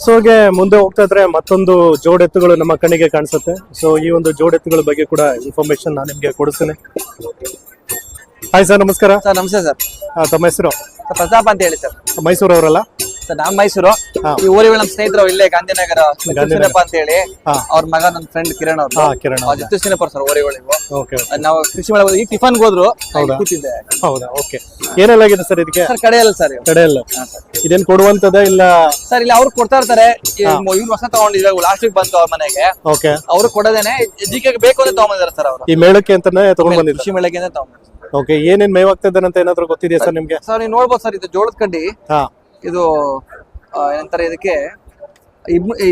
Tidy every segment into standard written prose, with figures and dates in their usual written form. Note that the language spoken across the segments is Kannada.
ಸೊ ಹಾಗೆ ಮುಂದೆ ಹೋಗ್ತಾ ಇದ್ರೆ ಮತ್ತೊಂದು ಜೋಡೆತ್ತುಗಳು ನಮ್ಮ ಕಣ್ಣಿಗೆ ಕಾಣಿಸುತ್ತೆ. ಸೊ ಈ ಒಂದು ಜೋಡೆತ್ತುಗಳ ಬಗ್ಗೆ ಕೂಡ ಇನ್ಫಾರ್ಮೇಶನ್ ನಾನು ನಿಮ್ಗೆ ಕೊಡಿಸ್ತೇನೆ. ಹಾಯ್ ಸರ್, ನಮಸ್ಕಾರ. ಸರ್ ನಮಸ್ತೆ ಸರ್. ತಮ್ಮ ಹೆಸರು? ಸರ್ ಪ್ರತಾಪ್ ಅಂತ ಹೇಳಿ ಸರ್. ಮೈಸೂರು ಅವರಲ್ಲ? ಸರ್ ನಾನ್ ಮೈಸೂರು. ಈ ಊರಿಗಳು ನಮ್ಮ ಸ್ನೇಹಿತರು ಇಲ್ಲೇ ಗಾಂಧಿನಗರ ಜಿತ್ತುಸಿನಪ್ಪ ಅಂತ ಹೇಳಿ. ಅವ್ರ ಮಗ ನನ್ನ ಫ್ರೆಂಡ್ ಕಿರಣ್ ಅವರು. ಕಿರಣ್ ಜಿತ್ತುಸಿನಪ್ಪ ಸರ್ ಊರಿಗಳಿಗೂ. ಓಕೆ. ನಾವು ಕೃಷಿ ಮೇಳ ಈ ಟಿಫನ್ ಹೋದ್ರು ಕೂತಿದ್ದೆ. ಹೌದಾ? ಓಕೆ. ಏನೆಲ್ಲಾಗಿದೆ ಸರ್ ಇದಕ್ಕೆ? ಸರ್ ಕಡೆಯಲ್ಲ ಸರ್ ಕಡೆಯಲ್ಲ. ಇದೇನ್ ಕೊಡುವಂತದ ಇಲ್ಲ ಸರ್? ಇಲ್ಲಿ ಅವ್ರು ಕೊಡ್ತಾ ಇರ್ತಾರೆ. ಇವ್ರು ಹೊಸ ತಗೊಂಡಿದ್ರು, ಲಾಸ್ಟ್ ವೀಕ್ ಬಂತು ಅವ್ರ ಮನೆಗೆ. ಓಕೆ. ಅವ್ರು ಕೊಡೋದೇನೆ ಜಿಕೆ ಬೇಕು ಅಂತ ತಗೊಂಡಿದ್ದಾರೆ ಸರ್ ಅವರು. ಈ ಮೇಳಕ್ಕೆ ಅಂತಾನೆ ತಗೊಂಡ್ ಬಂದಿದ್ದಾರೆ. ಕೃಷಿ ಮೇಳಕ್ಕೆ ಅಂತ ತಗೊಂಡ್. ಓಕೆ. ಏನೇನ್ ಮೇವಾಗ್ತಾ ಇದ್ದಾನೆ ಅಂತ ಏನಾದ್ರು ಗೊತ್ತಿದೆಯಾ ಸರ್ ನಿಮ್ಗೆ? ಸರ್ ನೀವು ನೋಡ್ಬೋದು ಸರ್, ಇದು ಜೋಳದ ಕಡ್ಡಿ. ಇದು ಏನಂತಾರೆ ಇದಕ್ಕೆ,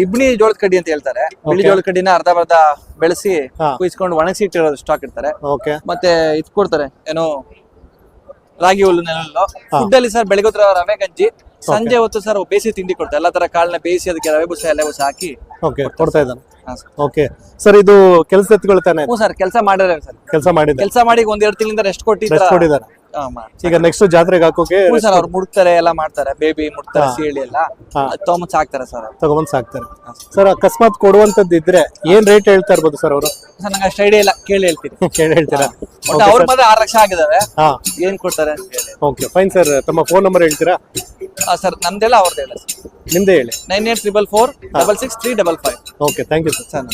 ಇಬ್ನಿ ಜೋಳದ ಕಡ್ಡಿ ಅಂತ ಹೇಳ್ತಾರೆ. ಬಿಳಿ ಜೋಳದ ಕಡ್ಡಿನ ಅರ್ಧ ಬರ್ಧ ಬೆಳೆಸಿ ಕುಯಿಸ್ಕೊಂಡು ಒಣಗಿಸಿ ಇಟ್ಟಿರೋದು ಸ್ಟಾಕ್ ಇರ್ತಾರೆ. ಮತ್ತೆ ಇದ್ ಕೊಡ್ತಾರೆ, ಏನು ರಾಗಿ ಹುಲ್ಲು, ನೆಲ್ಲು. ಫುಡ್ ಅಲ್ಲಿ ಸರ್ ಬೆಳಗ್ಗೆ ಹೊತ್ತು ರವೆ ಗಂಜಿ, ಸಂಜೆ ಹೊತ್ತು ಸರ್ ಬೇಯಿಸಿ ತಿಂಡಿ ಕೊಡ್ತಾರೆ. ಎಲ್ಲಾ ತರ ಕಾಳನ್ನ ಬೇಯಿಸಿ ಅದಕ್ಕೆ ರವೆ ಬುಸ ಎಲೆ ಬುಸ ಹಾಕಿ ಕೊಡ್ತಾ ಇದ್ದಾನೆ. ಓಕೆ ಸರ್, ಇದು ಕೆಲಸ ಎತ್ತುಗಳು ತಾನೆ? ಹ್ಞೂ ಸರ್, ಕೆಲಸ ಮಾಡಿದ್ರೆ ಸರ್. ಕೆಲಸ ಮಾಡಿ ಒಂದೆರಡು ತಿಂಗಳಿಂದ ರೆಸ್ಟ್ ಕೊಟ್ಟಿದ್ದಾರೆ. ಈಗ ನೆಕ್ಸ್ಟ್ ಜಾತ್ರೆಗೆ ಹಾಕೋಕೆ ಸರ್ ಅವ್ರು ಮುಡ್ತಾರೆ, ಎಲ್ಲ ಮಾಡ್ತಾರೆ. ಬೇಬಿ ಮುಡ್ತಾರೆ, ಸೀಳಿ ಎಲ್ಲ ತಗೊಂಡ್ ಸಾಕ್ತಾರೆ ಸರ್. ತಗೊಂಡ್ ಸಾಕ್ತಾರೆ ಸರ್. ಅಕಸ್ಮಾತ್ ಕೊಡುವಂತದ್ದು ಇದ್ರೆ ಏನ್ ರೇಟ್ ಹೇಳ್ತಾ ಇರ್ಬೋದು ಸರ್ ಅವರು? ಸರ್ ನಂಗೆ ಅಷ್ಟು ಐಡಿಯಾ ಇಲ್ಲ, ಕೇಳಿ ಹೇಳ್ತೀನಿ. ಕೇಳಿ ಹೇಳ್ತೀರಾ? ಅವ್ರ ಬಂದ್ರೆ 6 ಲಕ್ಷ ಆಗಿದಾವೆ. ಏನ್ ಕೊಡ್ತಾರೆ? Okay, fine sir. ತಮ್ಮ ಫೋನ್ ನಂಬರ್ ಹೇಳ್ತೀರಾ? ಸರ್ ನಮ್ದೆಲ್ಲ ಅವ್ರದ್ದು ಹೇಳ. ನಿಮ್ದೇ ಹೇಳಿ. 9844466355. Okay, thank you sir.